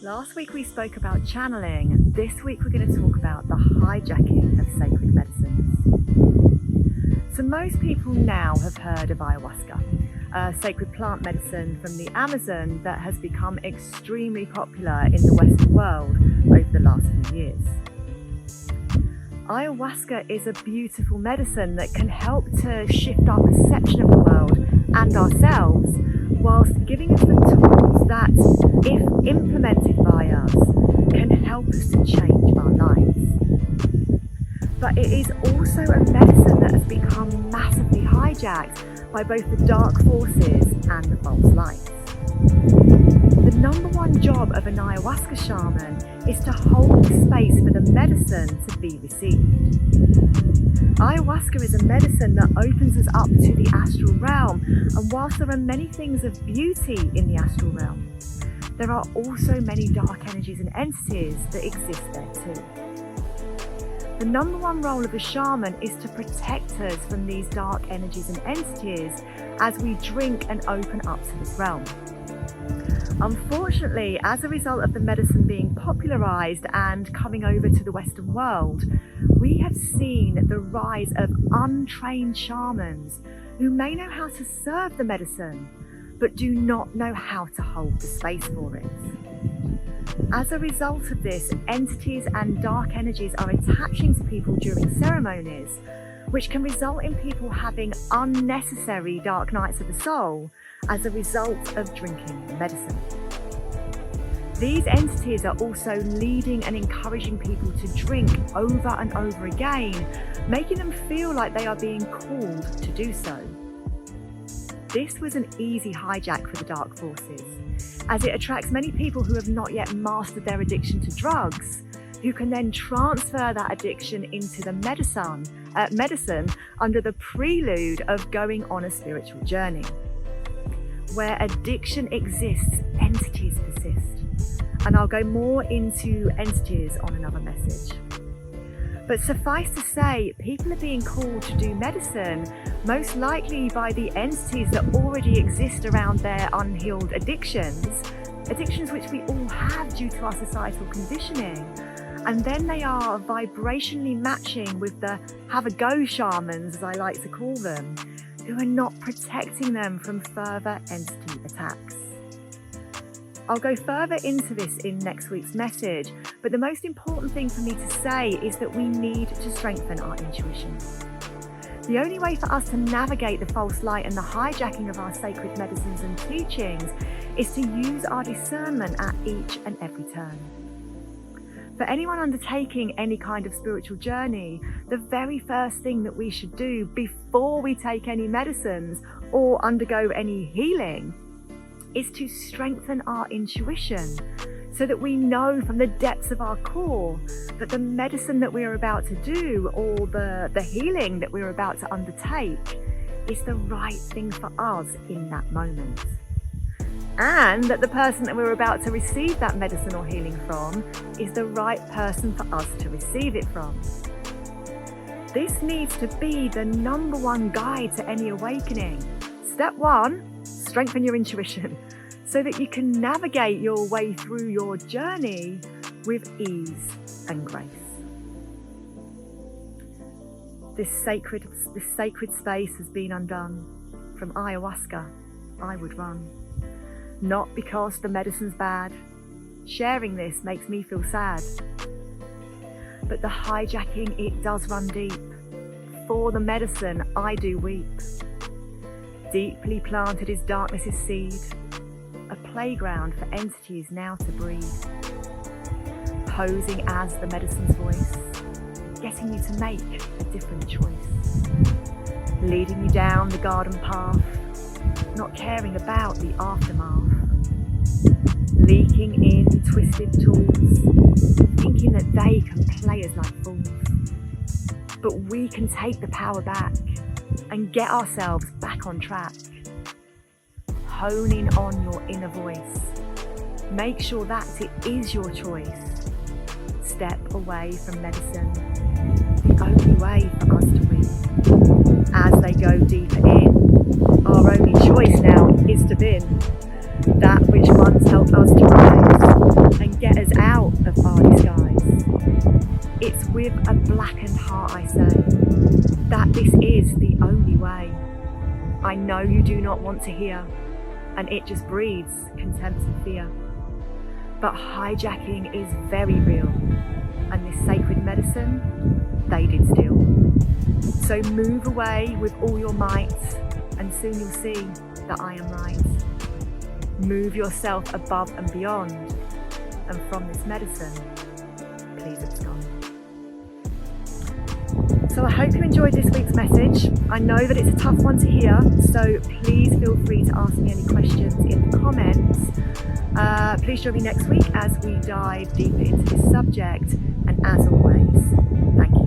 Last week we spoke about channeling. This week we're going to talk about the hijacking of sacred medicines. So most people now have heard of ayahuasca, a sacred plant medicine from the Amazon that has become extremely popular in the Western world over the last few years. Ayahuasca is a beautiful medicine that can help to shift our perception of the world and ourselves, whilst giving us the tools that, if implemented by us, can help us to change our lives. But it is also a medicine that has become massively hijacked by both the dark forces and the false lights. The number one job of an ayahuasca shaman is to hold the space for the medicine to be received. Ayahuasca is a medicine that opens us up to the astral realm, and whilst there are many things of beauty in the astral realm, there are also many dark energies and entities that exist there too. The number one role of a shaman is to protect us from these dark energies and entities as we drink and open up to this realm. Unfortunately, as a result of the medicine being popularized and coming over to the Western world, we have seen the rise of untrained shamans who may know how to serve the medicine, but do not know how to hold the space for it. As a result of this, entities and dark energies are attaching to people during ceremonies, which can result in people having unnecessary dark nights of the soul as a result of drinking the medicine. These entities are also leading and encouraging people to drink over and over again, making them feel like they are being called to do so. This was an easy hijack for the dark forces, as it attracts many people who have not yet mastered their addiction to drugs, who can then transfer that addiction into the medicine under the prelude of going on a spiritual journey. Where addiction exists, entities persist. And I'll go more into entities on another message. But suffice to say, people are being called to do medicine, most likely by the entities that already exist around their unhealed addictions which we all have due to our societal conditioning. And then they are vibrationally matching with the have-a-go shamans, as I like to call them, who are not protecting them from further entity attacks. I'll go further into this in next week's message, but the most important thing for me to say is that we need to strengthen our intuition. The only way for us to navigate the false light and the hijacking of our sacred medicines and teachings is to use our discernment at each and every turn. For anyone undertaking any kind of spiritual journey, the very first thing that we should do before we take any medicines or undergo any healing is to strengthen our intuition so that we know from the depths of our core that the medicine that we are about to do or the healing that we're about to undertake is the right thing for us in that moment. And that the person that we're about to receive that medicine or healing from is the right person for us to receive it from. This needs to be the number one guide to any awakening. Step one, strengthen your intuition so that you can navigate your way through your journey with ease and grace. This sacred space has been undone. From ayahuasca, I would run. Not because the medicine's bad. Sharing this makes me feel sad. But the hijacking, it does run deep. For the medicine, I do weep. Deeply planted is darkness's seed, a playground for entities now to breed. Posing as the medicine's voice, getting you to make a different choice. Leading you down the garden path, not caring about the aftermath. Leaking in twisted tools, thinking that they can play us like fools. But we can take the power back and get ourselves back on track. Honing on your inner voice. Make sure that it is your choice. Step away from medicine. The only way for us to win. As they go deeper in, our only choice now is to bin that which once helped us to rise and with a blackened heart I say, that this is the only way. I know you do not want to hear, and it just breeds contempt and fear. But hijacking is very real, and this sacred medicine, they did steal. So move away with all your might, and soon you'll see that I am right. Move yourself above and beyond, and from this medicine, please abscond. So I hope you enjoyed this week's message. I know that it's a tough one to hear, so please feel free to ask me any questions in the comments. Please join me next week as we dive deeper into this subject, and as always, thank you.